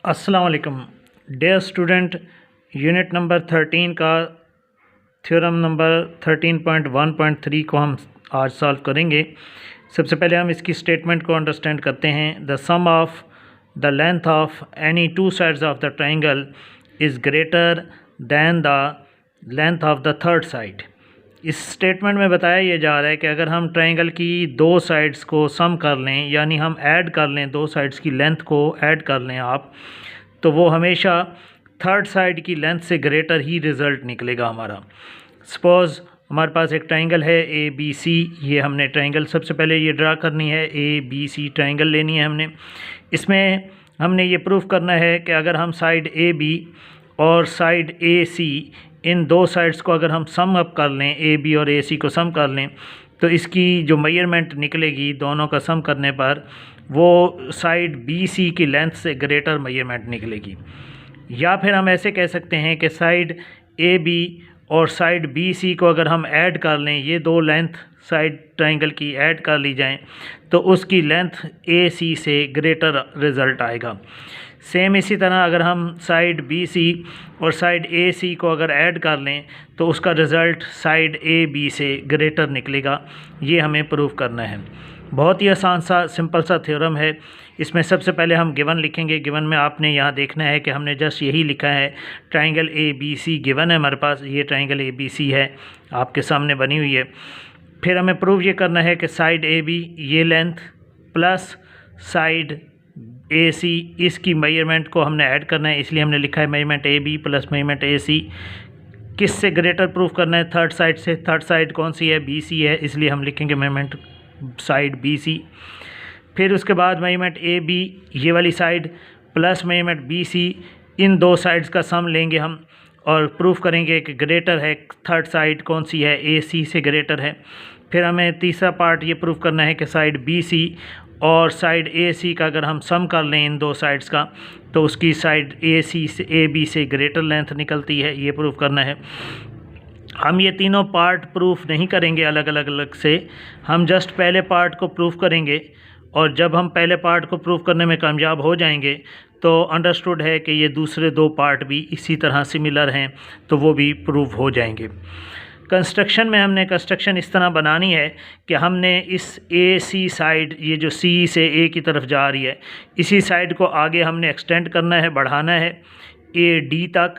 अस्सलाम वालेकुम dear student. Unit number 13 का थ्योरम नंबर 13.1.3 को हम आज सॉल्व करेंगे। सबसे पहले हम इसकी स्टेटमेंट को अंडरस्टैंड करते हैं। The sum of the length of any two sides of the triangle is greater than the length of the third side. इस स्टेटमेंट में बताया ये जा रहा है कि अगर हम ट्राइंगल की दो साइड्स को सम कर लें, यानी हम ऐड कर लें, दो साइड्स की लेंथ को ऐड कर लें आप, तो वो हमेशा थर्ड साइड की लेंथ से ग्रेटर ही रिज़ल्ट निकलेगा हमारा। सपोज़ हमारे पास एक ट्राइंगल है ए बी सी। ये हमने ट्राइंगल सबसे पहले ये ड्रा करनी है, ए बी सी ट्राइंगल लेनी है हमने। इसमें हमने ये प्रूफ करना है कि अगर हम साइड ए बी और साइड ए सी, इन दो साइड्स को अगर हम सम अप कर लें, ए बी और ए सी को सम कर लें, तो इसकी जो मेजरमेंट निकलेगी दोनों का सम करने पर, वो साइड बी सी की लेंथ से ग्रेटर मेजरमेंट निकलेगी। या फिर हम ऐसे कह सकते हैं कि साइड ए बी और साइड बी सी को अगर हम ऐड कर लें, ये दो लेंथ साइड ट्राइंगल की ऐड कर ली जाएं, तो उसकी लेंथ ए सी से ग्रेटर रिज़ल्ट आएगा। सेम इसी तरह अगर हम साइड बी सी और साइड ए सी को अगर ऐड कर लें, तो उसका रिज़ल्ट साइड ए बी से ग्रेटर निकलेगा। ये हमें प्रूव करना है। बहुत ही आसान सा सिंपल सा थ्योरम है। इसमें सबसे पहले हम गिवन लिखेंगे। गिवन में आपने यहाँ देखना है कि हमने जस्ट यही लिखा है, triangle A B C given है हमारे पास। ये ट्राइंगल ए बी सी है, आपके सामने बनी हुई है। फिर हमें प्रूव ये करना है कि साइड ए बी ये लेंथ प्लस साइड ए सी, इसकी मेजरमेंट को हमने ऐड करना है, इसलिए हमने लिखा है measurement A B plus measurement A C. किस से ग्रेटर प्रूफ करना है? थर्ड साइड से। थर्ड साइड कौन सी है? बी सी है, इसलिए हम लिखेंगे मेजरमेंट साइड बी सी। फिर उसके बाद मेजरमेंट ए बी ये वाली side plus measurement B C, इन दो साइड्स का सम लेंगे हम और प्रूफ करेंगे कि ग्रेटर है थर्ड साइड कौन सी है? ए सी से ग्रेटर है। फिर हमें तीसरा पार्ट ये प्रूफ करना है कि साइड बी सी और साइड ए सी का अगर हम सम कर लें इन दो साइड्स का, तो उसकी साइड ए सी से ए बी से ग्रेटर लेंथ निकलती है। ये प्रूफ करना है। हम ये तीनों पार्ट प्रूफ नहीं करेंगे अलग अलग से, हम जस्ट पहले पार्ट को प्रूफ करेंगे। और जब हम पहले पार्ट को प्रूफ करने में कामयाब हो जाएंगे, तो अंडरस्टूड है कि ये दूसरे दो पार्ट भी इसी तरह सिमिलर हैं, तो वो भी प्रूफ हो जाएंगे। कंस्ट्रक्शन में हमने कंस्ट्रक्शन इस तरह बनानी है कि हमने इस ए सी साइड, ये जो सी से ए की तरफ जा रही है, इसी साइड को आगे हमने एक्सटेंड करना है, बढ़ाना है ए डी तक।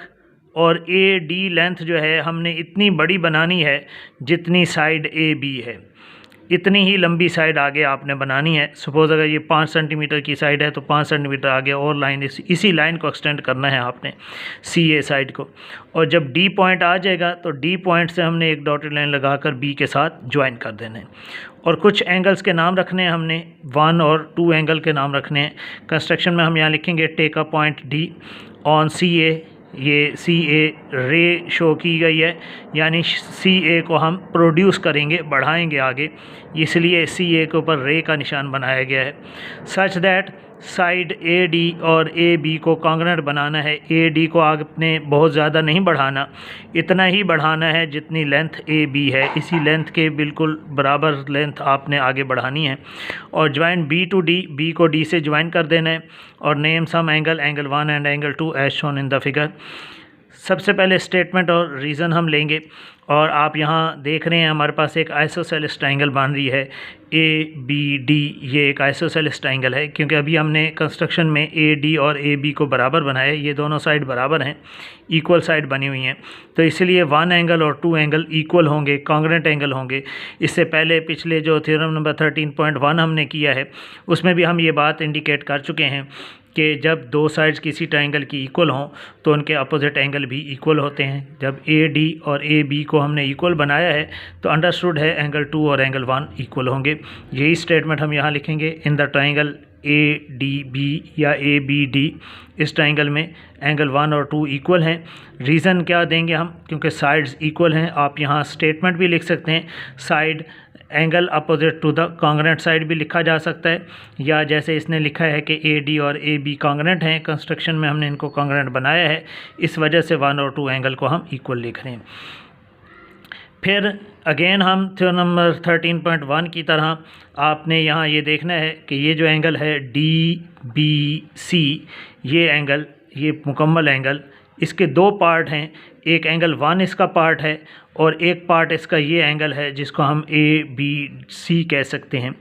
और ए डी लेंथ जो है हमने इतनी बड़ी बनानी है जितनी साइड ए बी है, इतनी ही लंबी साइड आगे आपने बनानी है। सपोज़ अगर ये 5 सेंटीमीटर की साइड है, तो 5 सेंटीमीटर आगे और लाइन इसी लाइन को एक्सटेंड करना है आपने, सी ए साइड को। और जब डी पॉइंट आ जाएगा, तो डी पॉइंट से हमने एक डॉटेड लाइन लगाकर बी के साथ ज्वाइन कर देना है। और कुछ एंगल्स के नाम रखने हैं हमने, 1 और 2 एंगल के नाम रखने हैं। कंस्ट्रक्शन में हम यहाँ लिखेंगे take a point D on C A. ये सी ए रे शो की गई है, यानी सी ए को हम प्रोड्यूस करेंगे, बढ़ाएंगे आगे, इसलिए सी ए के ऊपर रे का निशान बनाया गया है। Such that side A D और ए बी को कॉन्ग्रेंट बनाना है। ए डी को आपने बहुत ज़्यादा नहीं बढ़ाना, इतना ही बढ़ाना है जितनी लेंथ ए बी है, इसी लेंथ के बिल्कुल बराबर लेंथ आपने आगे बढ़ानी है। और join B to D, B को डी से ज्वाइन कर देना है। और name some angle, angle 1 and angle 2 as shown in the figure. सबसे पहले स्टेटमेंट और रीज़न हम लेंगे। और आप यहाँ देख रहे हैं हमारे पास एक आइसोसेलेस ट्राइंगल बन रही है ए बी डी। ये एक आइसोसेलेस ट्राइंगल है, क्योंकि अभी हमने कंस्ट्रक्शन में ए डी और ए बी को बराबर बनाया। ये दोनों साइड बराबर हैं, इक्वल साइड बनी हुई हैं, तो इसलिए 1 एंगल और 2 एंगल इक्वल होंगे, कॉन्ग्रेंट एंगल होंगे। इससे पहले पिछले जो थ्योरम नंबर 13.1 हमने किया है, उसमें भी हम ये बात इंडिकेट कर चुके हैं कि जब दो साइड्स किसी ट्राइंगल की इक्वल हों, तो उनके अपोजिट एंगल भी इक्वल होते हैं। जब ए डी और ए बी को हमने इक्वल बनाया है, तो अंडरस्टूड है एंगल 2 और एंगल 1 इक्वल होंगे। यही स्टेटमेंट हम यहाँ लिखेंगे। In the triangle A D B या ए बी डी, इस ट्राइंगल में एंगल 1 और 2 इक्वल हैं। रीज़न क्या देंगे हम? क्योंकि साइड्स इक्वल हैं। आप यहाँ स्टेटमेंट भी लिख सकते हैं, side angle opposite to the congruent side भी लिखा जा सकता है, या जैसे इसने लिखा है कि ए डी और ए बी कॉन्ग्रेंट हैं, कंस्ट्रक्शन में हमने इनको कॉन्ग्रेंट बनाया है, इस वजह से 1 और 2 एंगल को हम इक्वल लिख रहे हैं। फिर अगेन हम थ्योरम नंबर 13.1 की तरह आपने यहाँ ये देखना है कि ये जो एंगल है DBC, ये एंगल, ये मुकम्मल एंगल, इसके दो पार्ट हैं। एक एंगल 1 इसका पार्ट है और एक पार्ट इसका ये एंगल है जिसको हम ABC कह सकते हैं।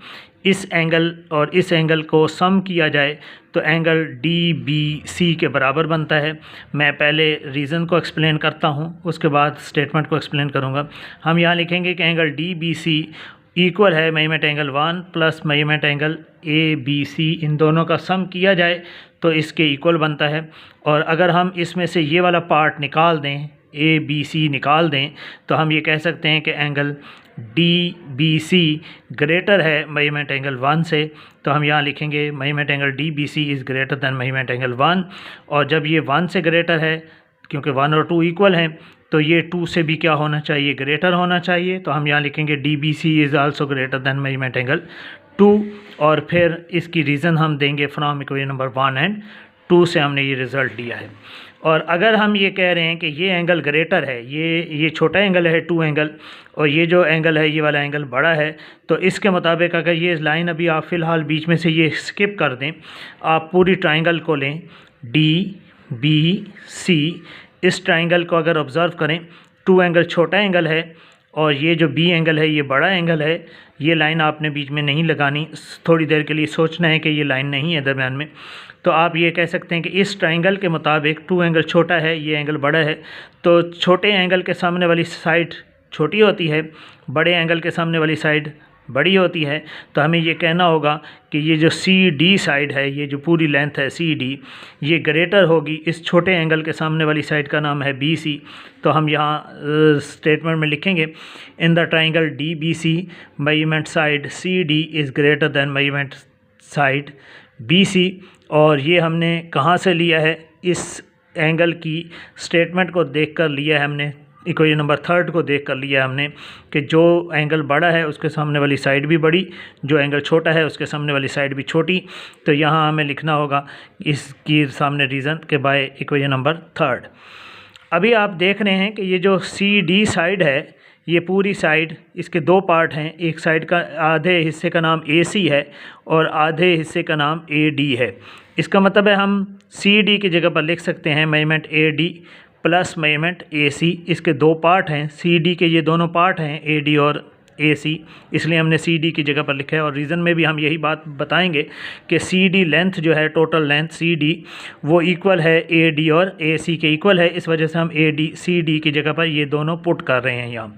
इस एंगल और इस एंगल को सम किया जाए तो एंगल DBC के बराबर बनता है। मैं पहले रीज़न को एक्सप्लेन करता हूँ, उसके बाद स्टेटमेंट को एक्सप्लेन करूँगा। हम यहाँ लिखेंगे कि एंगल DBC इक्वल है measurement angle 1 plus measurement angle ABC, इन दोनों का सम किया जाए तो इसके इक्वल बनता है। और अगर हम इसमें से ये वाला पार्ट निकाल दें, ABC निकाल दें, तो हम ये कह सकते हैं कि एंगल DBC ग्रेटर है मेजरमेंट एंगल 1 से। तो हम यहाँ लिखेंगे measurement angle DBC is greater then measurement angle 1। और जब ये 1 से ग्रेटर है, क्योंकि 1 और 2 इक्वल हैं, तो ये 2 से भी क्या होना चाहिए, ग्रेटर होना चाहिए। तो हम यहाँ लिखेंगे DBC is also greater than measurement angle 2। और फिर इसकी रीज़न हम देंगे फ्रॉम इक्वेशन नंबर 1 एंड 2 से हमने ये रिज़ल्ट लिया है। और अगर हम ये कह रहे हैं कि ये एंगल ग्रेटर है, ये छोटा एंगल है 2 एंगल, और ये जो एंगल है ये वाला एंगल बड़ा है, तो इसके मुताबिक अगर ये लाइन अभी आप फ़िलहाल बीच में से ये स्किप कर दें, आप पूरी ट्राइंगल को लें DBC, इस ट्राइंगल को अगर ऑब्ज़र्व करें, 2 एंगल छोटा एंगल है और ये जो B एंगल है ये बड़ा एंगल है। ये लाइन आपने बीच में नहीं लगानी, थोड़ी देर के लिए सोचना है कि ये लाइन नहीं है दरम्यान में। तो आप ये कह सकते हैं कि इस ट्राइंगल के मुताबिक 2 एंगल छोटा है, ये एंगल बड़ा है, तो छोटे एंगल के सामने वाली साइड छोटी होती है, बड़े एंगल के सामने वाली साइड बड़ी होती है। तो हमें ये कहना होगा कि ये जो CD साइड है, ये जो पूरी लेंथ है CD, ये ग्रेटर होगी इस छोटे एंगल के सामने वाली साइड का नाम है BC। तो हम यहाँ स्टेटमेंट में लिखेंगे in the triangle DBC measurement side CD is greater then measurement side BC। और ये हमने कहाँ से लिया है, इस एंगल की स्टेटमेंट को देखकर लिया है हमने, इक्वेशन नंबर 3 को देख कर लिया हमने कि जो एंगल बड़ा है उसके सामने वाली साइड भी बड़ी, जो एंगल छोटा है उसके सामने वाली साइड भी छोटी। तो यहाँ हमें लिखना होगा इसकी सामने रीज़न के बाय इक्वेशन नंबर 3। अभी आप देख रहे हैं कि ये जो CD साइड है, ये पूरी साइड, इसके दो पार्ट हैं। एक साइड का आधे हिस्से का नाम AC है और आधे हिस्से का नाम AD है। इसका मतलब है हम CD की जगह पर लिख सकते हैं measurement AD plus measurement AC। इसके दो पार्ट हैं, CD के ये दोनों पार्ट हैं AD और AC, इसलिए हमने CD की जगह पर लिखा है। और रीज़न में भी हम यही बात बताएंगे कि CD लेंथ जो है, टोटल लेंथ CD, वो इक्वल है AD और AC के इक्वल है। इस वजह से हम CD की जगह पर ये दोनों पुट कर रहे हैं, यहाँ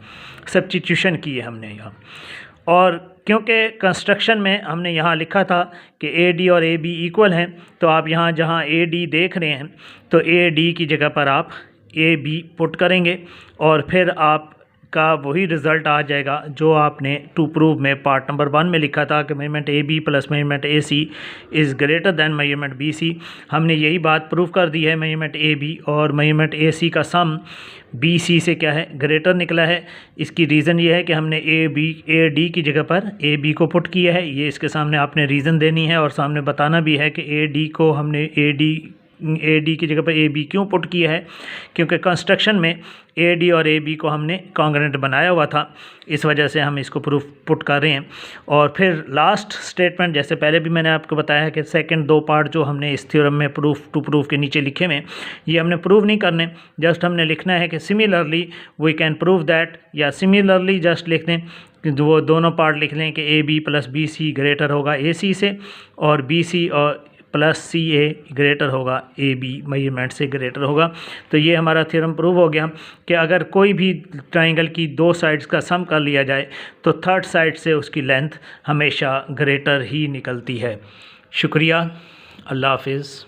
सब्स्टिट्यूशन की है हमने यहाँ। और क्योंकि कंस्ट्रक्शन में हमने यहाँ लिखा था कि AD और AB इक्वल हैं, तो आप यहाँ जहाँ AD देख रहे हैं तो AD की जगह पर आप AB पुट करेंगे और फिर आपका वही रिज़ल्ट आ जाएगा जो आपने टू प्रूव में पार्ट नंबर 1 में लिखा था कि measurement AB plus measurement AC is greater then measurement BC। हमने यही बात प्रूव कर दी है, मेजरमेंट AB और मेजरमेंट AC का सम BC से क्या है, ग्रेटर निकला है। इसकी रीज़न ये है कि हमने AD की जगह पर AB को पुट किया है। ये इसके सामने आपने रीज़न देनी है और सामने बताना भी है कि AD को हमने AD की जगह पर AB क्यों पुट किया है, क्योंकि कंस्ट्रक्शन में AD और AB को हमने कॉन्ग्रेंट बनाया हुआ था, इस वजह से हम इसको प्रूफ पुट कर रहे हैं। और फिर लास्ट स्टेटमेंट, जैसे पहले भी मैंने आपको बताया है कि सेकंड दो पार्ट जो हमने इस थ्योरम में प्रूफ के नीचे लिखे हुए, ये हमने प्रूव नहीं करने, जस्ट हमने लिखना है कि similarly we can prove that, या सिमिलरली जस्ट लिख दें, वो दोनों पार्ट लिख लें कि AB प्लस BC ग्रेटर होगा AC से और BC और प्लस CA ग्रेटर होगा AB मेजरमेंट से ग्रेटर होगा। तो ये हमारा थ्योरम प्रूव हो गया कि अगर कोई भी ट्राइंगल की दो साइड्स का सम कर लिया जाए तो थर्ड साइड से उसकी लेंथ हमेशा ग्रेटर ही निकलती है। शुक्रिया, अल्लाह हाफिज़।